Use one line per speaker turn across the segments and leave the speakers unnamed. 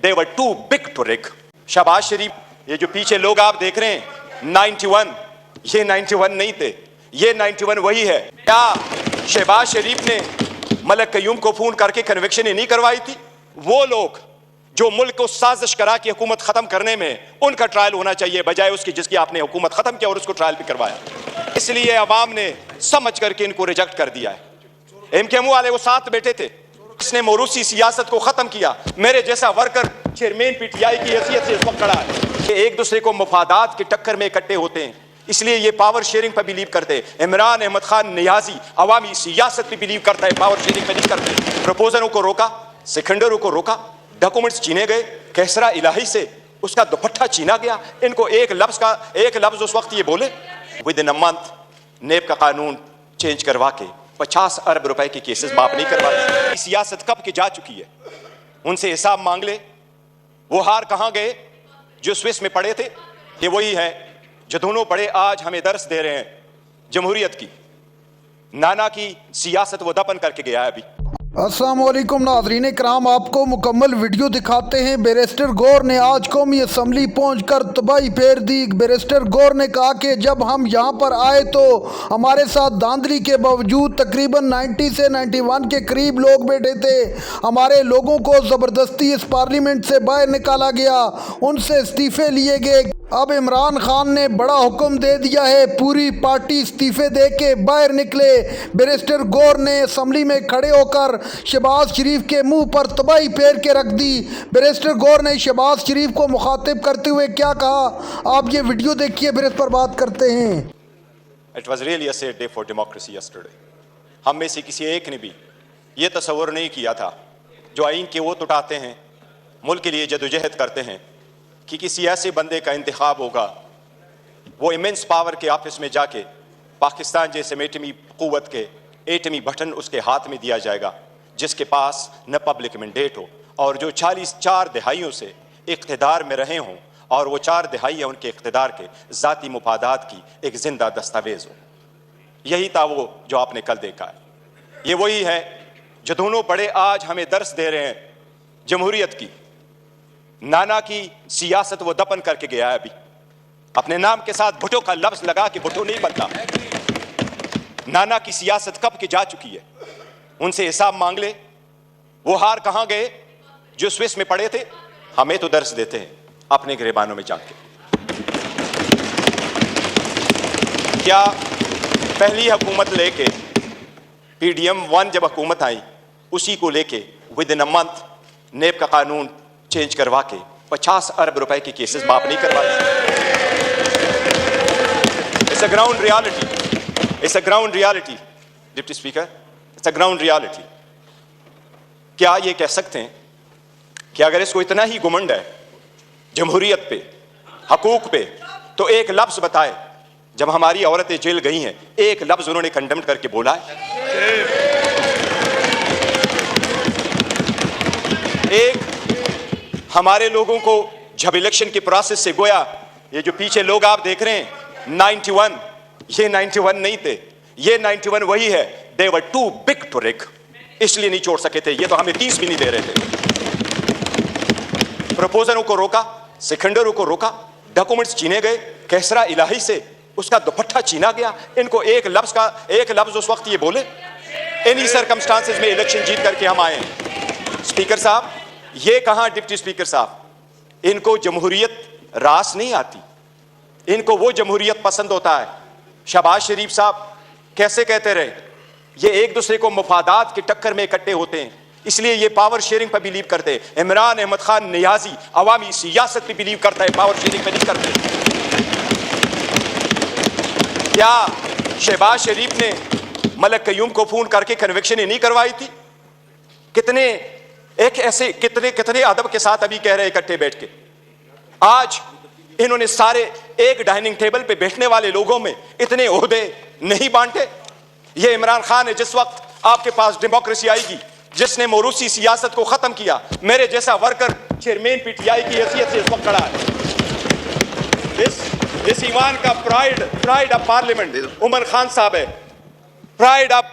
they were too big to rig. Shahbaz शरीफ, ये जो पीछे लोग आप देख रहे हैं 91, ये 91 नहीं थे, ये 91 वही है। क्या शहबाज शरीफ ने मलक कयूम को फोन करके कन्विक्शन ही नहीं करवाई थी? वो लोग जो मुल्क को साजिश करा कि हुकूमत खत्म करने में उनका ट्रायल होना चाहिए, बजाय उसकी जिसकी आपने हुकूमत खत्म किया और उसको ट्रायल भी करवाया। इसलिए अवाम ने समझ करके इनको रिजेक्ट कर दिया है। एमकेएम वाले वो 7 बेटे थे, इसने मोरूसी सियासत को खत्म किया। मेरे जैसा वर्कर चेयरमैन पीटीआई की हैसियत से इस वक्त खड़ा है। एक दूसरे को मफादात की टक्कर में इकट्ठे होते हैं, इसलिए ये पावर शेयरिंग पर बिलीव करते हैं। इमरान अहमद खान नियाजी अवामी सियासत पे बिलीव करता है, पावर शेयरिंग पे नहीं करते। प्रपोजलों को रोका, सिकंदरों को रोका, डॉक्यूमेंट्स छीने गए, कैसरा इलाही से उसका दुपट्टा छीना गया। इनको एक लफ्ज उस वक्त ये बोले, विद इन अ मंथ नेब का कानून चेंज करवा के 50 अरब रुपए के केसेस माफ नहीं करवाए। सियासत कब की जा चुकी है, उनसे हिसाब मांग ले। वो हार कहां गए जो स्विस में पड़े थे? ये वही है जो दोनों बड़े आज हमें दर्स दे रहे हैं जमहूरियत की। नाना की सियासत वो दफन करके गया है अभी।
अस्सलाम वालेकुम नाज़रीन इकराम, आपको मुकम्मल वीडियो दिखाते हैं। बैरिस्टर गौर ने आज कौमी असम्बली पहुंचकर तबाही फेर दी। बैरिस्टर गौर ने कहा कि जब हम यहां पर आए तो हमारे साथ धांधली के बावजूद तकरीबन 90 से 91 के करीब लोग बैठे थे। हमारे लोगों को ज़बरदस्ती इस पार्लियामेंट से बाहर निकाला गया, उनसे इस्तीफ़े लिए गए। अब इमरान खान ने बड़ा हुक्म दे दिया है, पूरी पार्टी इस्तीफ़े दे के बाहर निकले। बैरिस्टर गौर ने असम्बली में खड़े होकर शहबाज शरीफ के मुंह पर तबाही फेर के रख दी। बैरिस्टर गौर ने शहबाज शरीफ को मुखातिब करते हुए क्या कहा, आप ये वीडियो देखिए, फिर इस पर बात करते हैं।
It was really a sad day for democracy yesterday. हम में से किसी एक ने भी ये तस्वर नहीं किया था, जो आइन के वोट उठाते हैं, मुल्क के लिए जदोजहद करते हैं, कि किसी ऐसे बंदे का इंतखाब होगा, वो इमेंस पावर के ऑफिस में जाके पाकिस्तान जैसे एटमी क़ुव्वत के एटमी बटन उसके हाथ में दिया जाएगा, जिसके पास न पब्लिक मैंडेट हो और जो 4 दहाइयों से इक़्तिदार में रहे हों और वो 4 दहाइयाँ उनके इक़्तिदार के ज़ाती मुफादात की एक ज़िंदा दस्तावेज़ हो। यही था वो जो आपने कल देखा है। ये वही है जो दोनों बड़े आज हमें दर्स दे रहे हैं जमहूरियत की। नाना की सियासत वो दफन करके गया है अभी। अपने नाम के साथ भुट्टो का लफ्ज लगा कि भुट्टो नहीं बनता। नाना की सियासत कब की जा चुकी है, उनसे हिसाब मांग ले। वो हार कहां गए जो स्विस में पड़े थे? हमें तो दर्स देते हैं अपने गिरबानों में जाके। क्या पहली हुकूमत लेके PDM 1 जब हुकूमत आई, उसी को लेके विद इन अ मंथ नेब का कानून चेंज करवा के 50 अरब रुपए के केसेस माफ नहीं करवाए। It's a ground reality, it's a ground reality deputy speaker, it's a ground reality. क्या ये कह सकते हैं कि अगर इसको इतना ही घुमंड है जमहूरियत पे, हकूक पे, तो एक लफ्ज बताए जब हमारी औरतें जेल गई हैं, एक लफ्ज उन्होंने कंडेम करके बोला है? एक हमारे लोगों को जब इलेक्शन के प्रोसेस से गोया, ये जो पीछे लोग आप देख रहे हैं 91, ये 91 नहीं थे, ये 91 वही है। they were too big to rig, इसलिए नहीं छोड़ सके थे। ये तो हमें 30 भी नहीं दे रहे थे। प्रपोजलों को रोका, सिकंदरों को रोका, डॉक्यूमेंट्स छीने गए, कैसरा इलाही से उसका दुपट्टा छीना गया। इनको एक लफ्ज उस वक्त ये बोले, इन्हीं सर्कमस्टांसेस में इलेक्शन जीत करके हम आए हैं। स्पीकर साहब, ये कहां डिप्टी स्पीकर साहब, इनको जमहूरियत रास नहीं आती, इनको वो जमहूरियत पसंद होता है। शहबाज शरीफ साहब कैसे कहते रहे, ये एक दूसरे को मफादात की टक्कर में इकट्ठे होते हैं, इसलिए ये पावर शेयरिंग पर बिलीव करते हैं। इमरान अहमद खान नियाजी अवामी सियासत पे बिलीव करता है, पावर शेयरिंग पे नहीं करते। क्या शहबाज शरीफ ने मलक कयूम को फोन करके कन्विक्शन ही नहीं करवाई थी? कितने अदब के साथ अभी कह रहे इकट्ठे बैठ के। आज इन्होंने सारे एक डाइनिंग टेबल पे बैठने वाले लोगों में इतने ओहदे नहीं बांटे। ये इमरान खान है, जिस वक्त आपके पास डेमोक्रेसी आएगी, जिसने मोरूसी सियासत को खत्म किया, मेरे जैसा वर्कर चेयरमैन पीटीआई की हैसियत से इस वक्त खड़ा है। इस ईमान का pride of parliament Umar Khan साहब है। Pride of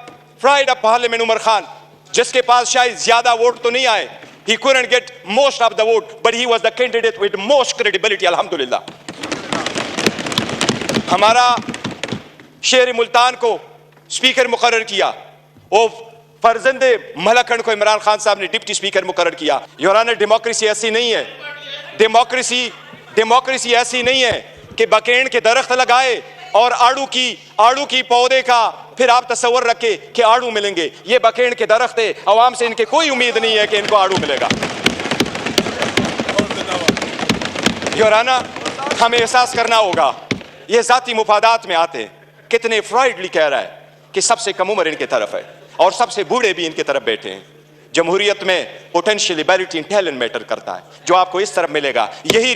parliament Umar Khan, जिसके पास शायद ज्यादा वोट तो नहीं आए, He couldn't get most of the vote, but he was the candidate with most credibility, alhamdulillah. ہمارا شہر ملتان کو اسپیکر مقرر کیا, وہ فرزند ملکن کو عمران خان صاحب نے ڈپٹی اسپیکر مقرر کیا. یورانہ ڈیموکریسی ایسی نہیں ہے, ڈیموکریسی ایسی نہیں ہے کہ بکینڈ کے درخت لگائے اور آڑو کی پودے کا پھر آپ تصور رکھے کہ آڑو ملیں گے. یہ بکینڈ کے درخت ہے, عوام سے ان کے کوئی امید نہیں ہے کہ ان کو آڑو ملے گا. یورانہ ہمیں احساس کرنا ہوگا, یہ ذاتی مفادات میں آتے ہیں. کتنے فرائڈلی کہہ رہا ہے کہ سب سے کم عمر ان کی طرف ہے اور سب سے بوڑھے بھی ان کی طرف بیٹھے ہیں. جمہوریت میں پوٹینشیل ایبیلٹی ٹیلنٹ میٹر کرتا ہے, جو آپ کو اس طرف ملے گا. یہی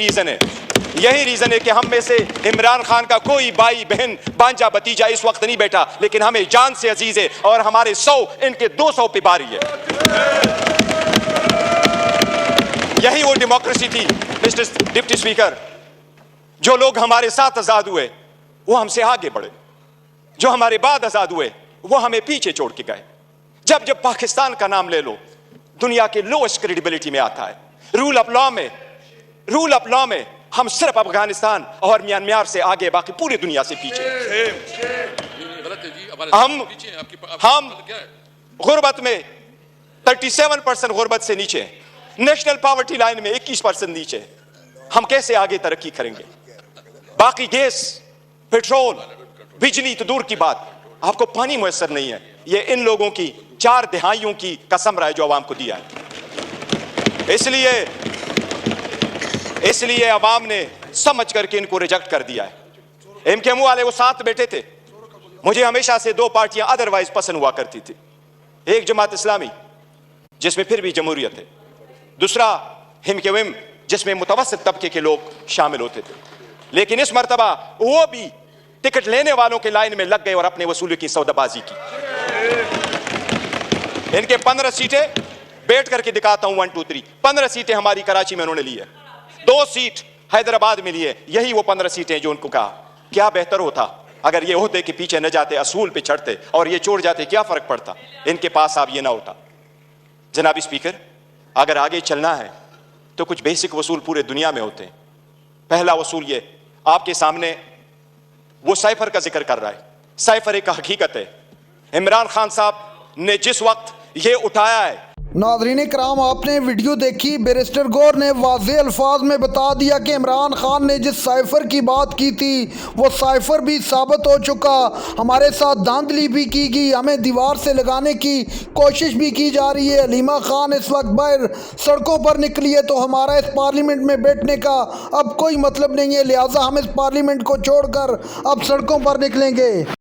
ریزن ہے کہ ہم میں سے عمران خان کا کوئی بھائی بہن بانجا بتیجا اس وقت نہیں بیٹھا, لیکن ہمیں جان سے عزیز ہے اور ہمارے 100 ان کے 200 پہ باری ہے. یہی وہ ڈیموکریسی تھی مسٹر ڈپٹی اسپیکر. جو لوگ ہمارے ساتھ آزاد ہوئے وہ ہم سے آگے بڑھے, جو ہمارے بعد آزاد ہوئے وہ ہمیں پیچھے چھوڑ کے گئے. جب پاکستان کا نام لے لو, دنیا کے لوسٹ کریڈیبلٹی میں آتا ہے. رول آف لا میں ہم صرف افغانستان اور میانمار سے آگے, باقی پوری دنیا سے پیچھے. ہم غربت میں 37% غربت سے نیچے, نیشنل پاورٹی لائن میں 21% نیچے. ہم کیسے آگے ترقی کریں گے؟ باقی گیس, پیٹرول, بجلی تو دور کی بات, آپ کو پانی میسر نہیں ہے. یہ ان لوگوں کی 4 دہائیوں کی کا ثمرہ ہے جو عوام کو دیا ہے. اس لیے عوام نے سمجھ کر کے ان کو ریجیکٹ کر دیا ہے. ایم کیو ایم والے وہ ساتھ بیٹھے تھے. مجھے ہمیشہ سے 2 پارٹیاں ادروائز پسند ہوا کرتی تھی. ایک جماعت اسلامی جس میں پھر بھی جمہوریت ہے, دوسرا ایم کیو ایم جس میں متوسط طبقے کے لوگ شامل ہوتے تھے. لیکن اس مرتبہ وہ بھی ٹکٹ لینے والوں کے لائن میں لگ گئے اور اپنے وصولی کی سودا بازی کی. ان کے 15 سیٹیں بیٹھ کر کے دکھاتا ہوں 1 2 3. 15 سیٹیں ہماری کراچی میں انہوں نے لی ہے, 2 سیٹ حیدرآباد میں لی ہے. یہی وہ 15 سیٹیں جو ان کو کہا کیا بہتر ہوتا اگر یہ عہدے کے پیچھے نہ جاتے, اصول پہ چڑھتے اور یہ چھوڑ جاتے, کیا فرق پڑتا؟ ان کے پاس اب یہ نہ ہوتا. جناب اسپیکر, اگر آگے چلنا ہے تو کچھ بیسک اصول پورے دنیا میں ہوتے ہیں. پہلا اصول یہ, آپ کے سامنے وہ سائفر کا ذکر کر رہا ہے. سائفر ایک حقیقت ہے. عمران خان صاحب نے جس وقت یہ اٹھایا ہے.
ناظرین کرام, آپ نے ویڈیو دیکھی. بیرسٹر گور نے واضح الفاظ میں بتا دیا کہ عمران خان نے جس سائفر کی بات کی تھی وہ سائفر بھی ثابت ہو چکا. ہمارے ساتھ دھاندلی بھی کی گئی, ہمیں دیوار سے لگانے کی کوشش بھی کی جا رہی ہے. حلیمہ خان اس وقت باہر سڑکوں پر نکلی ہے تو ہمارا اس پارلیمنٹ میں بیٹھنے کا اب کوئی مطلب نہیں ہے, لہٰذا ہم اس پارلیمنٹ کو چھوڑ کر اب سڑکوں پر نکلیں گے.